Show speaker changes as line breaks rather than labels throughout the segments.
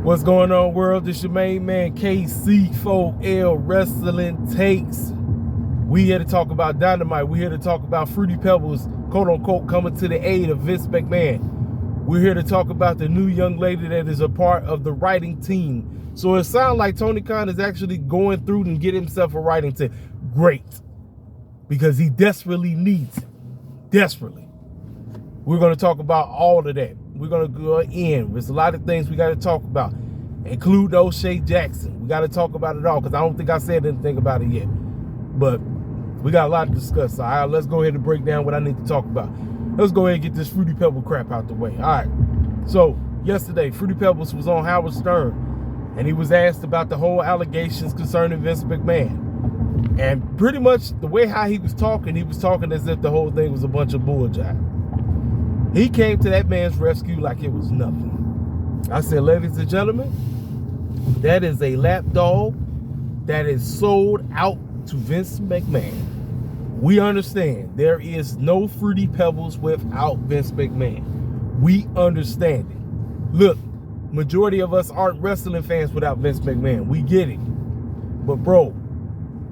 What's going on, world? This your main man, KC4L Wrestling Takes. We here to talk about Dynamite. We here to talk about Fruity Pebbles, quote unquote, coming to the aid of Vince McMahon. We're here to talk about the new young lady that is a part of the writing team. So it sounds like Tony Khan is actually going through and get himself a writing team. Great. Because he desperately needs it. Desperately. We're going to talk about all of that. We're going to go in. There's a lot of things we got to talk about, include Oshea Jackson. We got to talk about it all because I don't think I said anything about it yet. But we got a lot to discuss. All right, let's go ahead and break down what I need to talk about. Let's go ahead and get this Fruity Pebble crap out the way. All right. So yesterday, Fruity Pebbles was on Howard Stern, and he was asked about the whole allegations concerning Vince McMahon. And pretty much the way how he was talking as if the whole thing was a bunch of bull jive. He came to that man's rescue like it was nothing. I said, ladies and gentlemen, that is a lapdog that is sold out to Vince McMahon. We understand there is no Fruity Pebbles without Vince McMahon. We understand it. Look, majority of us aren't wrestling fans without Vince McMahon. We get it. But bro,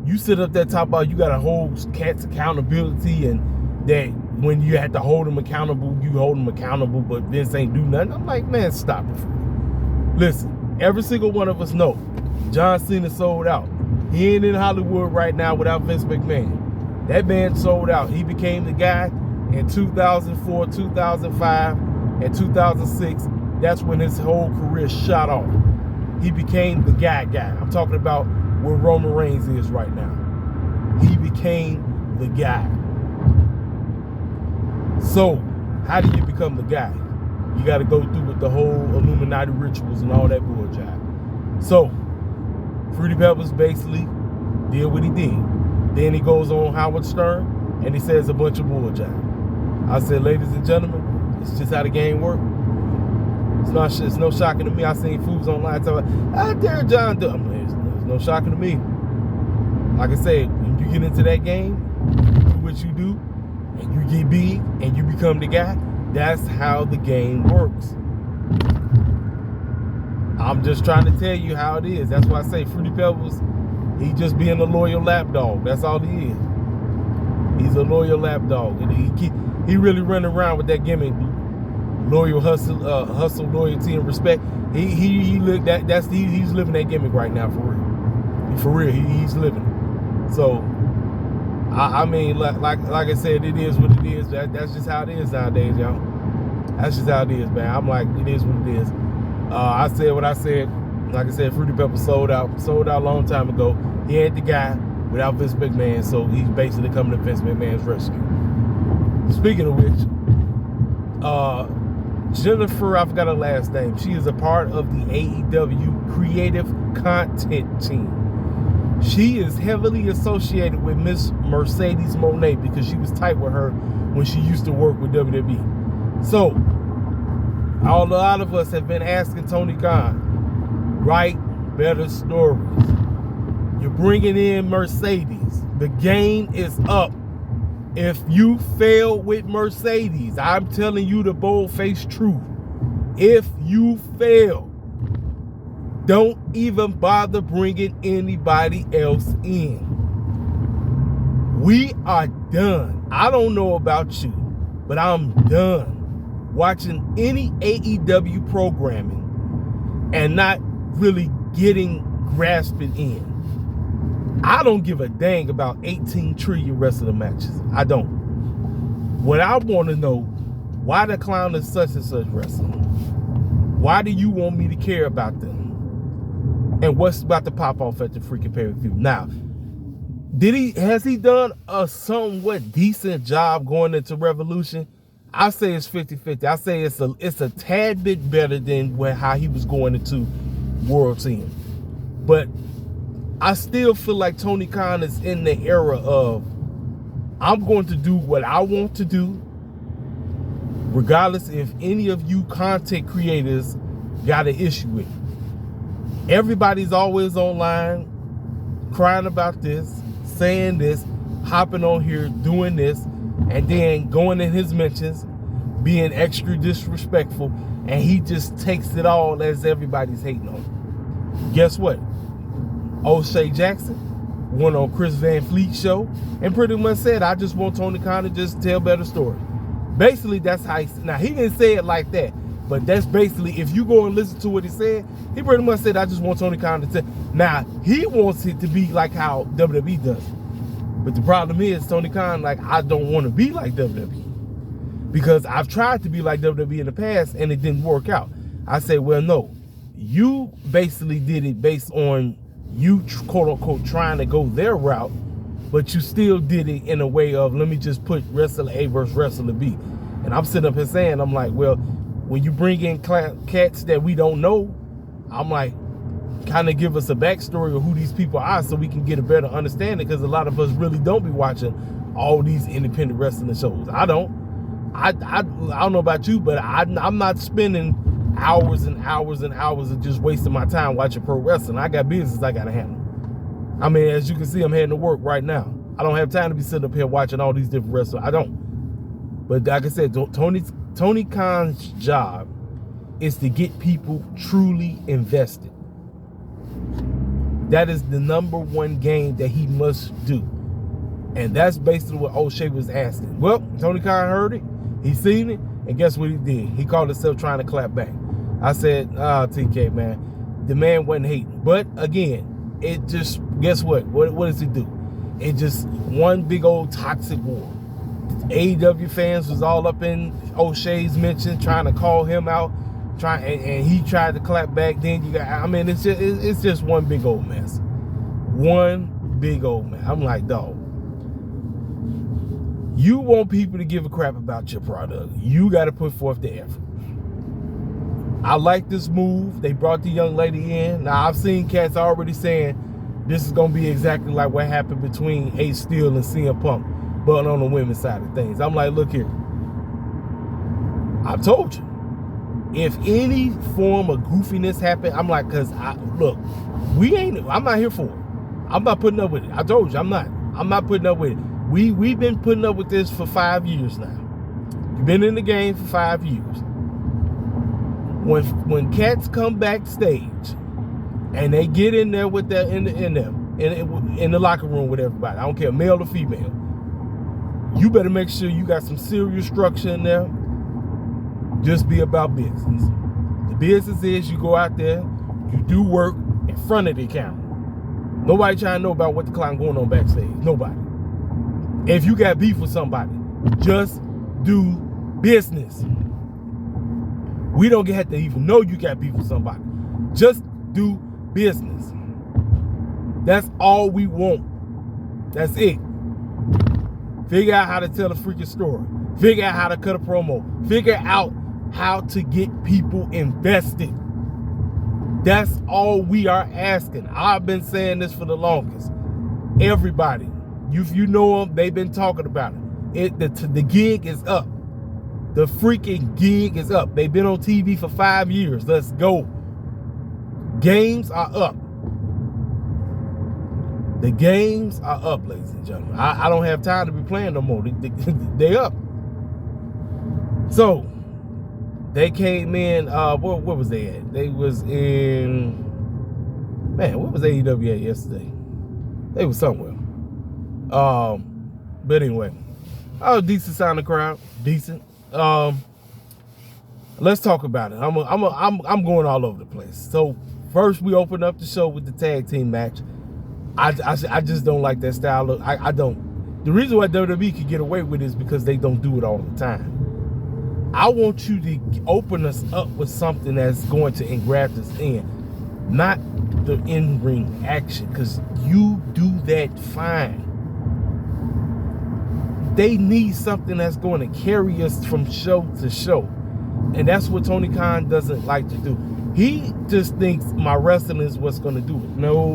you sit up there talking about you got to hold cats accountability and that when you have to hold them accountable, you hold them accountable, but Vince ain't do nothing. I'm like, man, stop it. Listen, every single one of us know John Cena sold out. He ain't in Hollywood right now without Vince McMahon. That man sold out. He became the guy in 2004, 2005, and 2006. That's when his whole career shot off. He became the guy. I'm talking about where Roman Reigns is right now. He became the guy. So, how do you become the guy? You got to go through with the whole Illuminati rituals and all that bull jive. So, Fruity Pebbles basically did what he did. Then he goes on Howard Stern and he says a bunch of bull jive. I said, ladies and gentlemen, it's just how the game works. It's no shocking to me. I seen fools online talking, dare John do. It's no shocking to me. Like I said, when you get into that game, you do what you do, and you get big, and you become the guy. That's how the game works. I'm just trying to tell you how it is. That's why I say Fruity Pebbles, he just being a loyal lapdog. That's all he is. He's a loyal lapdog. And he really running around with that gimmick. Loyal hustle, loyalty, and respect. He's living that gimmick right now for real. For real, he's living it. So I mean, like I said, it is what it is. That's just how it is nowadays, y'all. That's just how it is, man. I'm like, it is what it is. I said what I said. Like I said, Fruity Pebbles sold out a long time ago. He ain't the guy without Vince McMahon, so he's basically coming to Vince McMahon's rescue. Speaking of which, Jennifer, I forgot her last name. She is a part of the AEW creative content team. She is heavily associated with Miss Mercedes Mone because she was tight with her when she used to work with WWE. So, a lot of us have been asking Tony Khan, write better stories. You're bringing in Mercedes. The game is up. If you fail with Mercedes, I'm telling you the bold-faced truth. If you fail, don't even bother bringing anybody else in. We are done. I don't know about you, but I'm done watching any AEW programming and not really grasping in. I don't give a dang about 18 trillion wrestling matches. I don't. What I want to know, why the clown is such and such wrestling? Why do you want me to care about them? And what's about to pop off at the freaking pay-per-view? Now, has he done a somewhat decent job going into Revolution? I say it's 50-50. I say it's a tad bit better than how he was going into World's End. But I still feel like Tony Khan is in the era of, I'm going to do what I want to do, regardless if any of you content creators got an issue with it. Everybody's always online crying about this, saying this, hopping on here, doing this, and then going in his mentions, being extra disrespectful. and he just takes it all as everybody's hating on him. Guess what? Oshea Jackson went on Chris Van Fleet's show and pretty much said, I just want Tony Khan to just tell better stories. Basically, that's how now he didn't say it like that, but that's basically, if you go and listen to what he said, he pretty much said, I just want Tony Khan to tell. Now, he wants it to be like how WWE does it. But the problem is, Tony Khan, like, I don't want to be like WWE. Because I've tried to be like WWE in the past and it didn't work out. I say, well, no. You basically did it based on you, quote unquote, trying to go their route, but you still did it in a way of, let me just put wrestler A versus wrestler B. And I'm sitting up here saying, I'm like, well, when you bring in cats that we don't know, I'm like, kind of give us a backstory of who these people are so we can get a better understanding, because a lot of us really don't be watching all these independent wrestling shows. I don't know about you, but I'm not spending hours and hours and hours of just wasting my time watching pro wrestling. I got business I gotta handle. I mean, as you can see, I'm heading to work right now. I don't have time to be sitting up here watching all these different wrestlers. I don't. But like I said, Tony Khan's job is to get people truly invested. That is the #1 game that he must do. And that's basically what O'Shea was asking. Well, Tony Khan heard it. He seen it. And guess what he did? He called himself trying to clap back. I said, TK, man, the man wasn't hating. But again, it just, guess what? What does it do? It just one big old toxic war. AEW fans was all up in O'Shea's mention, trying to call him out. And he tried to clap back. Then you got, I mean, it's just one big old mess. One big old mess. I'm like, dog, you want people to give a crap about your product, you got to put forth the effort. I like this move. They brought the young lady in. Now, I've seen cats already saying this is going to be exactly like what happened between Ace Steel and CM Punk, but on the women's side of things. I'm like, look here. I've told you. If any form of goofiness happen, I'm like, because look, I'm not here for it. I'm not putting up with it. I told you, I'm not putting up with it. We've been putting up with this for 5 years now. You've been in the game for 5 years. When cats come backstage and they get in there with that in the locker room with everybody, I don't care, male or female, you better make sure you got some serious structure in there. Just be about business. The business is you go out there, you do work in front of the camera. Nobody trying to know about what the clown going on backstage. Nobody. If you got beef with somebody, just do business. We don't have to even know you got beef with somebody. Just do business. That's all we want. That's it. Figure out how to tell a freaking story. Figure out how to cut a promo. Figure out how to get people invested. That's all we are asking. I've been saying this for the longest. Everybody, you know them, they've been talking about it. The gig is up. The freaking gig is up. They've been on TV for 5 years. Let's go. Games are up. The games are up, ladies and gentlemen. I don't have time to be playing no more. They up. So, they came in, what was they at? They was in, man, what was AEW at yesterday? They was somewhere. But anyway, decent sounding crowd, decent. Let's talk about it. I'm going all over the place. So first we opened up the show with the tag team match. I just don't like that style. I don't. The reason why WWE can get away with it is because they don't do it all the time. I want you to open us up with something that's going to engraft us in, not the in-ring action, because you do that fine. They need something that's going to carry us from show to show. And that's what Tony Khan doesn't like to do. He just thinks my wrestling is what's going to do it. No.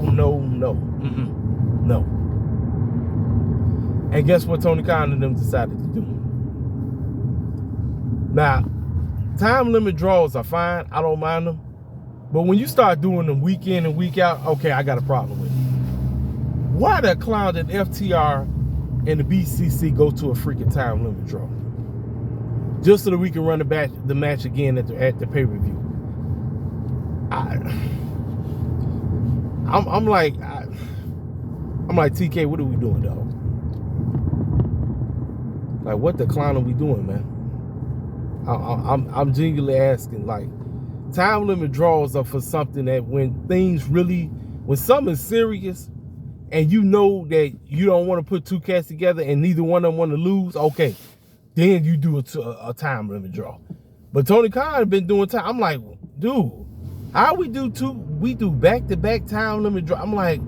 And guess what Tony Khan and them decided to do? Now, time limit draws are fine. I don't mind them. But when you start doing them week in and week out, okay, I got a problem with it. Why the clown that FTR and the BCC go to a freaking time limit draw? just so that we can run the match again at the pay-per-view. I'm like TK, what are we doing, dog? Like, what the clown are we doing, man? I'm genuinely asking. Like, time limit draws are for something that when something's serious and you know that you don't want to put two cats together and neither one of them want to lose, okay, then you do a time limit draw. But Tony Khan has been doing time. I'm like, dude, how we do back-to-back time limit draw? I'm like,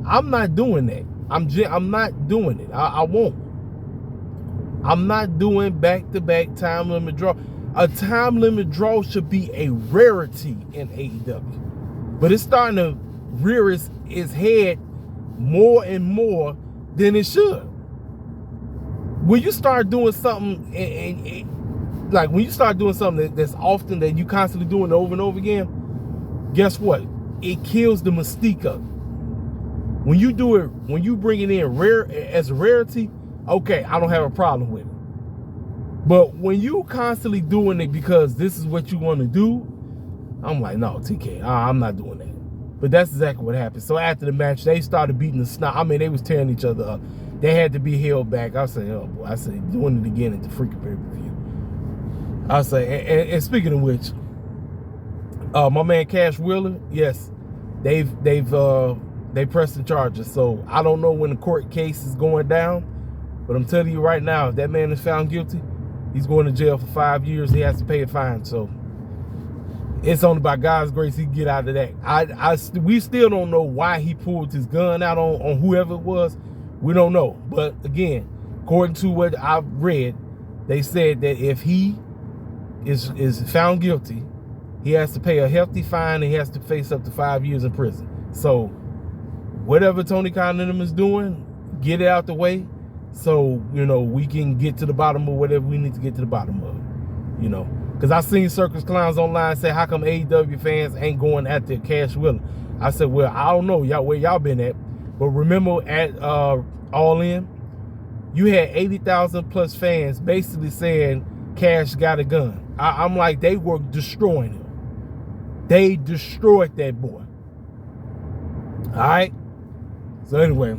I'm not doing that. I'm not doing it. I won't. I'm not doing back-to-back time limit draw. A time limit draw should be a rarity in AEW. But it's starting to rear its head more and more than it should. When you start doing something, when you start doing something that's often, that you constantly doing over and over again, guess what? It kills the mystique of it. When you do it, when you bring it in rare as a rarity, okay, I don't have a problem with it. But when you constantly doing it because this is what you want to do, I'm like, no, TK, I'm not doing that. But that's exactly what happened. So after the match, they started beating the snot. I mean, they was tearing each other up. They had to be held back. I said, oh boy, I said, doing it again at the freaking pay-per-view. I say, and speaking of which, my man Cash Wheeler, yes, they pressed the charges. So I don't know when the court case is going down, but I'm telling you right now, if that man is found guilty, he's going to jail for 5 years. He has to pay a fine. So it's only by God's grace he can get out of that. We still don't know why he pulled his gun out on whoever it was. We don't know. But again, according to what I've read, they said that if he is found guilty, he has to pay a hefty fine and he has to face up to 5 years in prison. So whatever Tony Khan and them is doing, get it out the way so, we can get to the bottom of whatever we need to get to the bottom of, Because I seen Circus Clowns online say, how come AEW fans ain't going after Cash Wheeler? I said, well, I don't know where y'all been at. But remember at All In, you had 80,000 plus fans basically saying Cash got a gun. I'm like, they were destroying him. They destroyed that boy. All right. So anyway,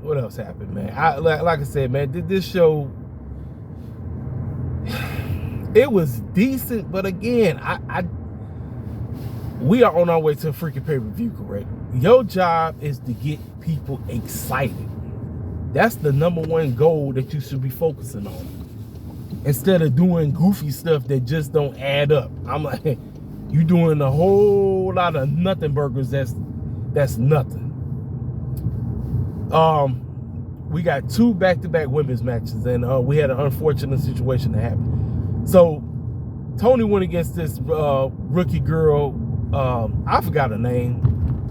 what else happened, man? Like I said, man, this show, it was decent, but again, we are on our way to a freaking pay-per-view, correct? Your job is to get people excited. That's the #1 goal that you should be focusing on. Instead of doing goofy stuff that just don't add up. I'm like, you doing a whole lot of nothing burgers that's nothing. We got 2 back-to-back women's matches, and we had an unfortunate situation that happened. So Tony went against this rookie girl. I forgot her name.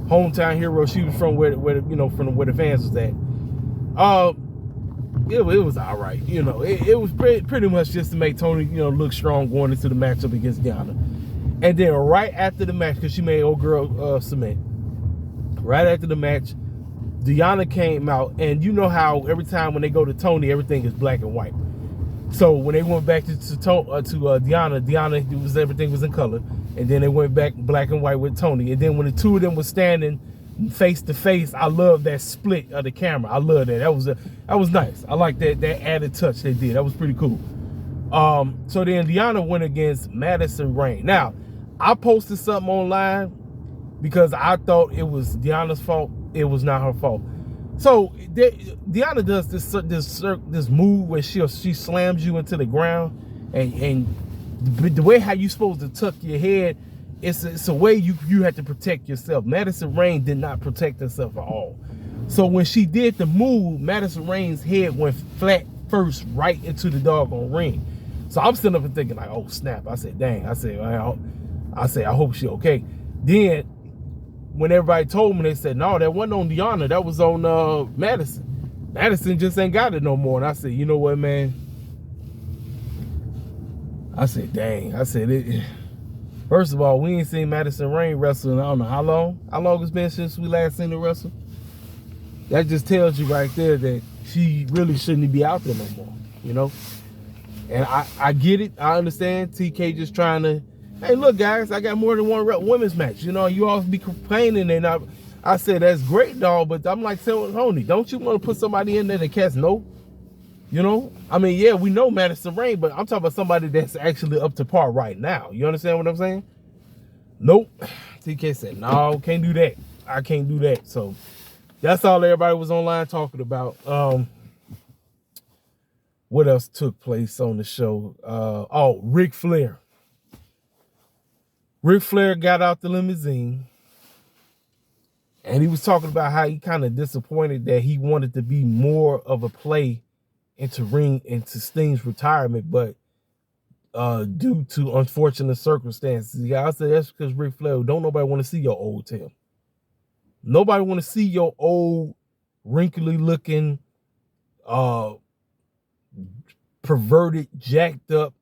Hometown hero. She was from where the fans was at. It was all right. It was pretty much just to make Tony look strong going into the matchup against Diana. And then right after the match, because she made old girl submit. Right after the match, Diana came out, and you know how every time when they go to Tony, everything is black and white. So when they went back to Diana, everything was in color, and then they went back black and white with Tony. And then when the two of them were standing face to face, I love that split of the camera. I love that. That was nice. I like that added touch they did. That was pretty cool. So then Diana went against Madison Rayne. Now, I posted something online because I thought it was Diana's fault. It was not her fault. So Diana does this move where she slams you into the ground, and the way how you supposed to tuck your head, it's a way you have to protect yourself. Madison Rayne did not protect herself at all. So when she did the move, Madison Rayne's head went flat first right into the doggone ring. So I'm sitting up and thinking like, oh snap. I said, dang. I said, I hope she okay. Then when everybody told me, they said, no, that wasn't on Diana. That was on Madison. Madison just ain't got it no more. And I said, you know what, man? I said, dang. I said, first of all, we ain't seen Madison Rayne wrestle in I don't know how long. How long it's been since we last seen her wrestle? That just tells you right there that she really shouldn't be out there no more, And I get it. I understand. TK just trying to, hey, look, guys, I got more than one women's match. You know, you always be complaining. And I said, that's great, dog. But I'm like, Tony, don't you want to put somebody in there that cats know? You know? I mean, yeah, we know Madison Rain, but I'm talking about somebody that's actually up to par right now. You understand what I'm saying? Nope. TK said, no, can't do that. I can't do that. So that's all everybody was online talking about. What else took place on the show? Ric Flair. Ric Flair got out the limousine, and he was talking about how he kind of disappointed that he wanted to be more of a play into Sting's retirement, but due to unfortunate circumstances, I said that's because Ric Flair, don't nobody want to see your old Tim. Nobody want to see your old, wrinkly looking, perverted, jacked up,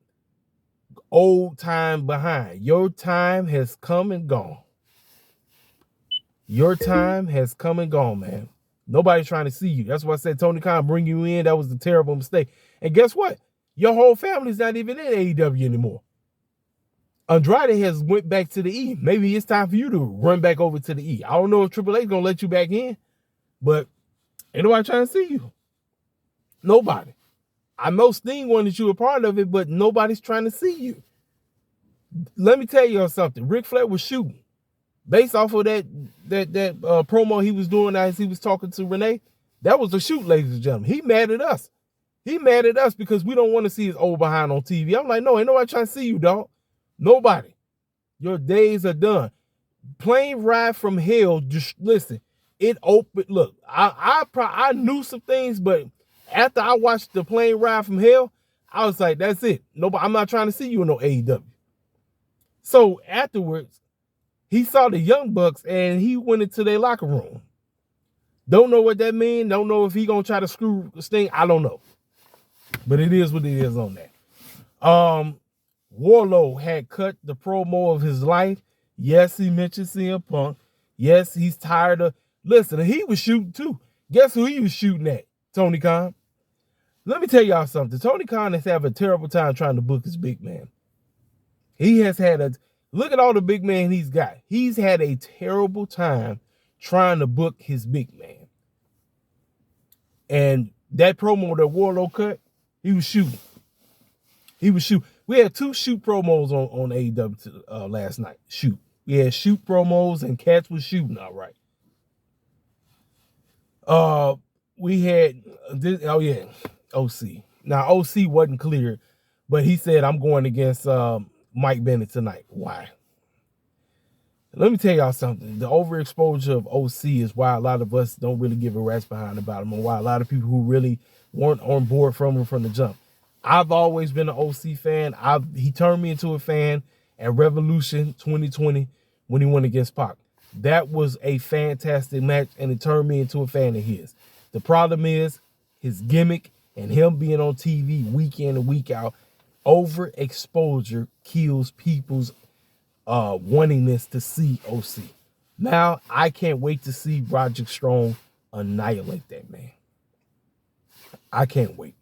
old time behind. Your time has come and gone. Your time has come and gone, man. Nobody's trying to see you. That's why I said Tony Khan bring you in. That was a terrible mistake. And guess what? Your whole family's not even in AEW anymore. Andrade has went back to the E. Maybe it's time for you to run back over to the E. I don't know if Triple H gonna let you back in, but ain't nobody trying to see you. Nobody. I know Sting wanted you a part of it, but nobody's trying to see you. Let me tell you something. Ric Flair was shooting. Based off of that promo he was doing as he was talking to Renee, that was a shoot, ladies and gentlemen. He mad at us. He mad at us because we don't want to see his old behind on TV. I'm like, no, ain't nobody trying to see you, dog. Nobody. Your days are done. Plane Ride from Hell, just listen, it opened. Look, I knew some things, but after I watched the Plane Ride from Hell, I was like, that's it. Nobody, I'm not trying to see you in no AEW. So afterwards, he saw the Young Bucks and he went into their locker room. Don't know what that means. Don't know if he gonna try to screw Sting. I don't know. But it is what it is on that. Warlow had cut the promo of his life. Yes, he mentioned CM Punk. Yes, he's tired of. Listen, he was shooting too. Guess who he was shooting at? Tony Khan. Let me tell y'all something. Tony Khan has had a terrible time trying to book his big man. He has had a. Look at all the big man he's got. He's had a terrible time trying to book his big man. And that promo that Warlow cut, he was shooting. He was shooting. We had 2 shoot promos on AEW last night. Shoot. We had shoot promos and cats was shooting all right. We had this, OC. Now OC wasn't cleared, but he said I'm going against Mike Bennett tonight. Why? Let me tell y'all something. The overexposure of OC is why a lot of us don't really give a rat's behind about him, and why a lot of people who really weren't on board from him from the jump. I've always been an OC fan. He turned me into a fan at Revolution 2020 when he went against Pac. That was a fantastic match, and it turned me into a fan of his. The problem is his gimmick and him being on TV week in and week out. Overexposure kills people's wantingness to see OC. Now, I can't wait to see Roderick Strong annihilate that man. I can't wait.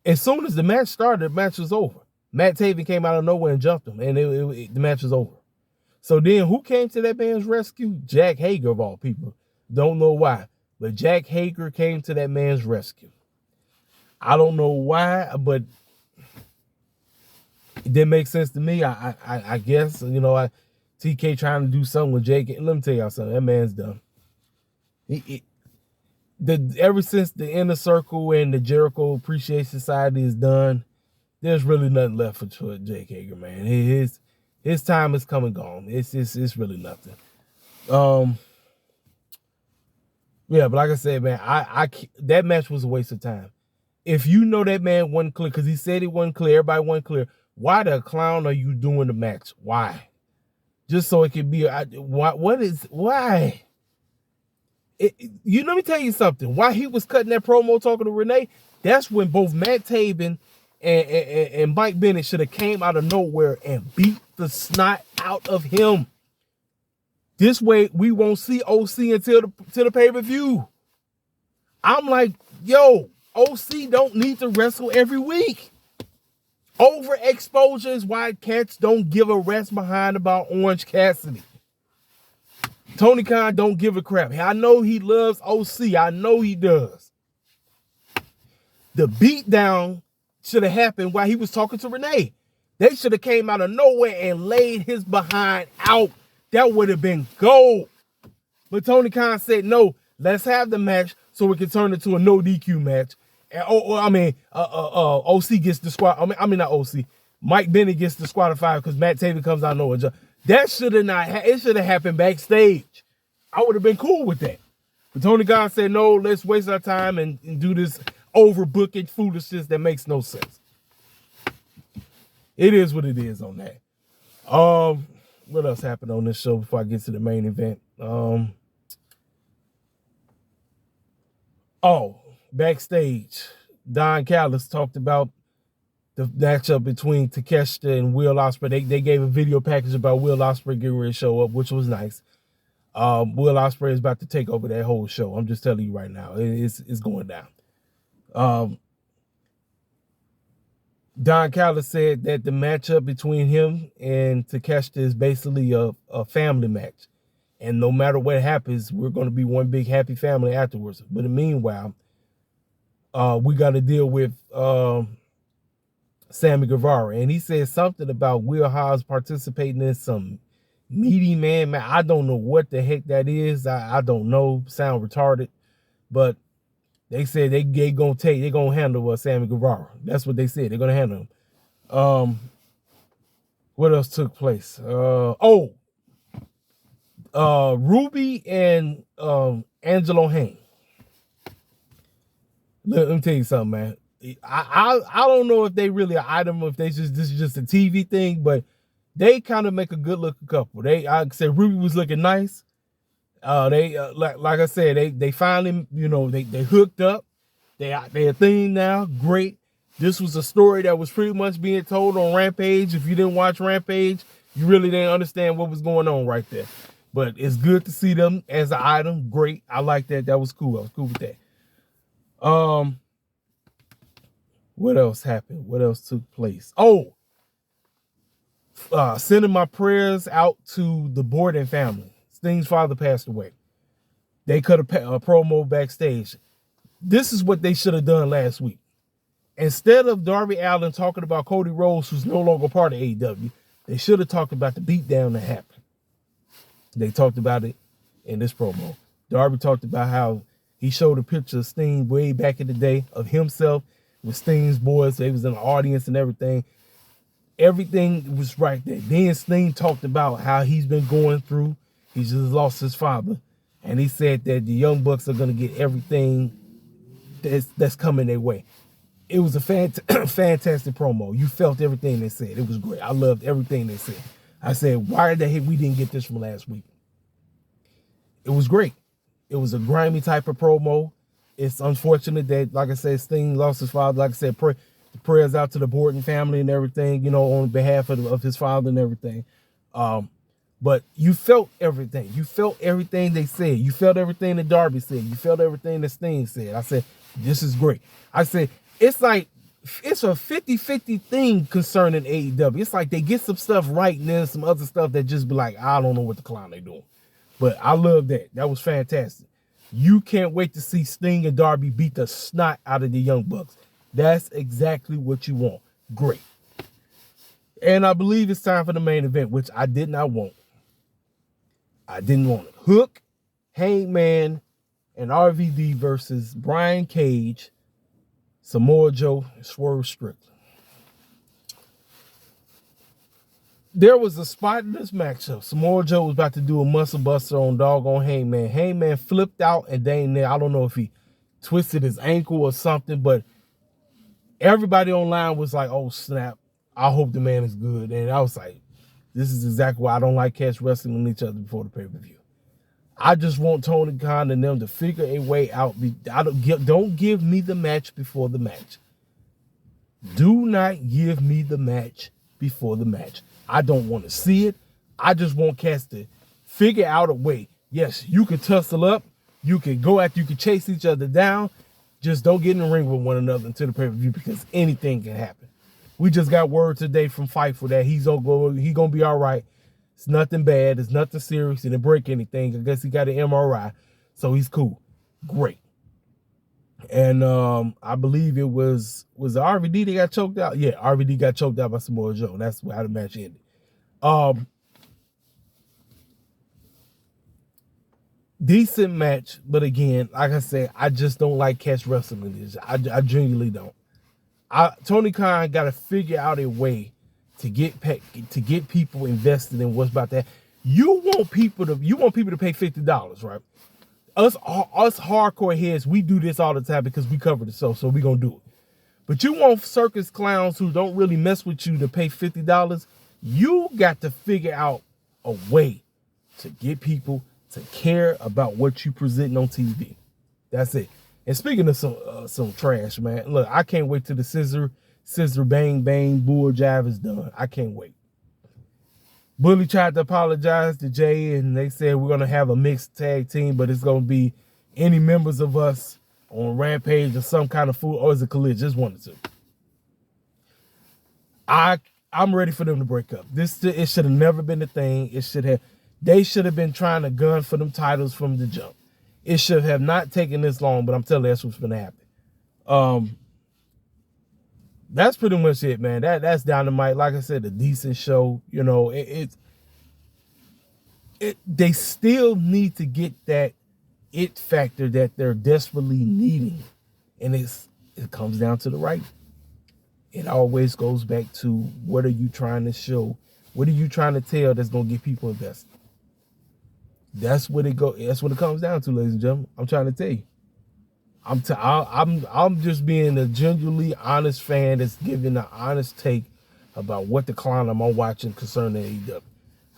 As soon as the match started, the match was over. Matt Taven came out of nowhere and jumped him, and the match was over. So then who came to that man's rescue? Jack Hager, of all people. Don't know why, but Jack Hager came to that man's rescue. I don't know why, but it didn't make sense to me. I guess, TK trying to do something with Jake. Let me tell y'all something. That man's done. Ever since the Inner Circle and the Jericho Appreciation Society is done, there's really nothing left for Jake Hager, man. His time is come and gone. It's really nothing. Yeah, but like I said, man, that match was a waste of time. If you know that man wasn't clear, because he said it wasn't clear, everybody wasn't clear, why the clown are you doing the match? Why? Just so it can be, why? Let me tell you something. Why he was cutting that promo talking to Renee, that's when both Matt Taven and Mike Bennett should have came out of nowhere and beat the snot out of him. This way, we won't see OC until the pay-per-view. I'm like, yo, OC don't need to wrestle every week. Overexposure is why cats don't give a rest behind about Orange Cassidy. Tony Khan don't give a crap. I know he loves OC. I know he does. The beatdown should have happened while he was talking to Renee. They should have came out of nowhere and laid his behind out. That would have been gold. But Tony Khan said, no, let's have the match so we can turn it to a no DQ match. And, OC gets disqualified. Not OC. Mike Bennett gets disqualified because Matt Taven comes out of nowhere. That should have not. It should have happened backstage. I would have been cool with that. But Tony Khan said, no, let's waste our time and do this overbooking foolishness that makes no sense. It is what it is on that. What else happened on this show before I get to the main event? Backstage, Don Callis talked about the matchup between Takeshita and Will Ospreay. They gave a video package about Will Ospreay getting ready to show up, which was nice. Will Ospreay is about to take over that whole show. I'm just telling you right now, it's going down. Don Callis said that the matchup between him and Takeshita is basically a family match. And no matter what happens, we're going to be one big happy family afterwards. But in the meanwhile, we got to deal with Sammy Guevara. And he said something about Will Hobbs participating in some meaty man. I don't know what the heck that is. I don't know. Sound retarded. But they said they're going to handle Sammy Guevara. That's what they said. They're going to handle him. What else took place? Ruby and Angelo Hayne. Let me tell you something, man. I don't know if they really an item, or if this is just a TV thing, but they kind of make a good looking couple. I said Ruby was looking nice. Like I said, they finally, they hooked up. They're a thing now. Great. This was a story that was pretty much being told on Rampage. If you didn't watch Rampage, you really didn't understand what was going on right there. But it's good to see them as an item. Great. I like that. That was cool. I was cool with that. What else happened? What else took place? Sending my prayers out to the Borden family. Sting's father passed away. They cut a promo backstage. This is what they should have done last week. Instead of Darby Allin talking about Cody Rhodes, who's no longer part of AEW, they should have talked about the beatdown that happened. They talked about it in this promo. Darby talked about how he showed a picture of Sting way back in the day of himself with Sting's boys. They was in the audience and everything. Everything was right there. Then Sting talked about how he's been going through. He just lost his father. And he said that the Young Bucks are going to get everything that's coming their way. It was a fantastic promo. You felt everything they said. It was great. I loved everything they said. I said, why the heck we didn't get this from last week? It was great. It was a grimy type of promo. It's unfortunate that, like I said, Sting lost his father. Like I said, prayers out to the Borden family and everything, on behalf of his father and everything. But you felt everything. You felt everything they said. You felt everything that Darby said. You felt everything that Sting said. I said, this is great. I said, it's like, it's a 50-50 thing concerning AEW. It's like they get some stuff right and then some other stuff that just be like, I don't know what the clown they doing. But I love that. That was fantastic. You can't wait to see Sting and Darby beat the snot out of the Young Bucks. That's exactly what you want. Great. And I believe it's time for the main event, which I did not want. I didn't want it. Hook, Hangman, and RVD versus Brian Cage, Samoa Joe, and Swerve Strickland. There was a spot in this matchup. Samoa Joe was about to do a muscle buster on doggone Hangman. Hangman flipped out and dang there. I don't know if he twisted his ankle or something, but everybody online was like, oh, snap. I hope the man is good. And I was like, this is exactly why I don't like cats wrestling on each other before the pay-per-view. I just want Tony Khan and them to figure a way out. Don't give me the match before the match. Do not give me the match before the match. I don't want to see it. I just want cats to figure out a way. Yes, you can tussle up. You can go after, you can chase each other down. Just don't get in the ring with one another until the pay-per-view because anything can happen. We just got word today from Fightful that he's gonna be all right. It's nothing bad. It's nothing serious. He didn't break anything. I guess he got an MRI, so he's cool. Great. And I believe it was RVD that got choked out. Yeah, RVD got choked out by Samoa Joe. That's how the match ended. Decent match, but again, like I said, I just don't like catch wrestling. I genuinely don't. Tony Khan got to figure out a way to get people invested in what's about that. You want people to pay $50, right? Us hardcore heads, we do this all the time because we cover the show, so we gonna do it. But you want circus clowns who don't really mess with you to pay $50. You got to figure out a way to get people to care about what you present on TV. That's it. And speaking of some trash, man, look, I can't wait till the scissor bang bang bull jive is done. I can't wait. Bully tried to apologize to Jay, and they said we're gonna have a mixed tag team, but it's gonna be any members of us on Rampage or some kind of fool, or is it Khalid? Just one or two. I'm ready for them to break up. It should have never been a thing. They should have been trying to gun for them titles from the jump. It should have not taken this long, but I'm telling you, that's what's going to happen. That's pretty much it, man. That's Dynamite. Like I said, a decent show. You know, they still need to get that it factor that they're desperately needing. And it comes down to the writing. It always goes back to what are you trying to show? What are you trying to tell that's going to get people invested? That's what it comes down to, ladies and gentlemen. I'm trying to tell you. I'm just being a genuinely honest fan that's giving an honest take about what the clown I'm watching concerning AEW.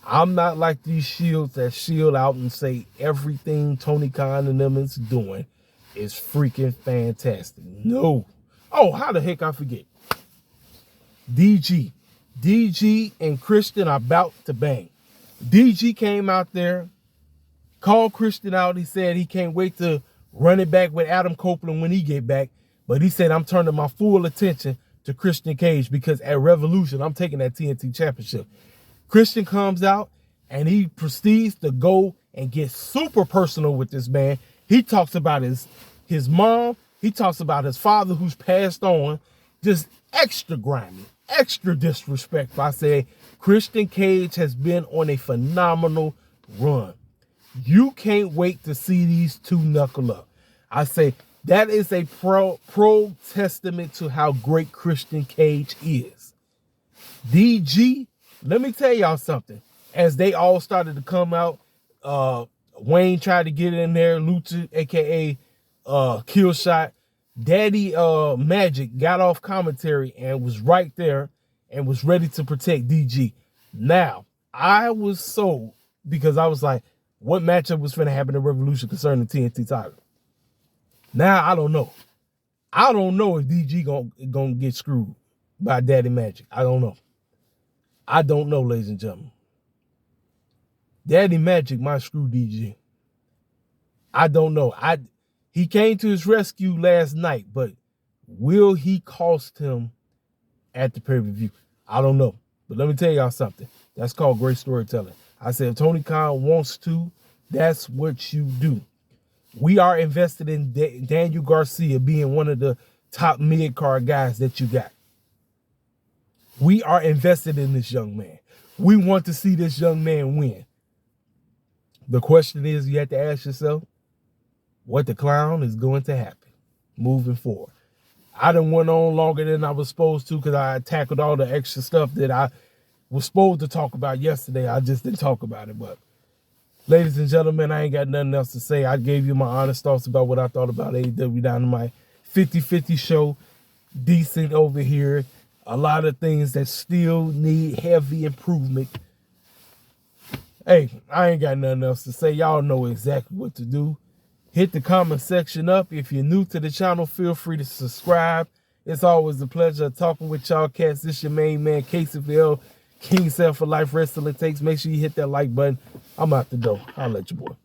I'm not like these shields that shield out and say everything Tony Khan and them is doing is freaking fantastic. No. Oh, how the heck I forget? DG and Christian are about to bang. DG came out there, called Christian out. He said he can't wait to run it back with Adam Copeland when he get back. But he said, I'm turning my full attention to Christian Cage because at Revolution, I'm taking that TNT championship. Christian comes out and he proceeds to go and get super personal with this man. He talks about his mom. He talks about his father who's passed on. Just extra grimy, extra disrespectful. I say Christian Cage has been on a phenomenal run. You can't wait to see these two knuckle up. I say that is a pro testament to how great Christian Cage is. DG, let me tell y'all something. As they all started to come out, Wayne tried to get in there, Lucha, aka Killshot. Daddy Magic got off commentary and was right there and was ready to protect DG. Now, I was sold because I was like, what matchup was going to happen in Revolution concerning the TNT title? Now, I don't know. I don't know if DG gonna get screwed by Daddy Magic. I don't know. I don't know, ladies and gentlemen. Daddy Magic might screw DG. I don't know. He came to his rescue last night, but will he cost him at the pay-per-view? I don't know. But let me tell y'all something. That's called great storytelling. I said, if Tony Khan wants to, that's what you do. We are invested in Daniel Garcia being one of the top mid-card guys that you got. We are invested in this young man. We want to see this young man win. The question is, you have to ask yourself, what the clown is going to happen moving forward. I done went on longer than I was supposed to because I tackled all the extra stuff that I was supposed to talk about yesterday. I just didn't talk about it. But ladies and gentlemen, I ain't got nothing else to say. I gave you my honest thoughts about what I thought about AEW Dynamite. 50-50 show, decent over here. A lot of things that still need heavy improvement. Hey, I ain't got nothing else to say. Y'all know exactly what to do. Hit the comment section up. If you're new to the channel, feel free to subscribe. It's always a pleasure talking with y'all cats. This your main man, KCVL, King Self for Life Wrestling Takes. Make sure you hit that like button. I'm out the door. I'll let you boy.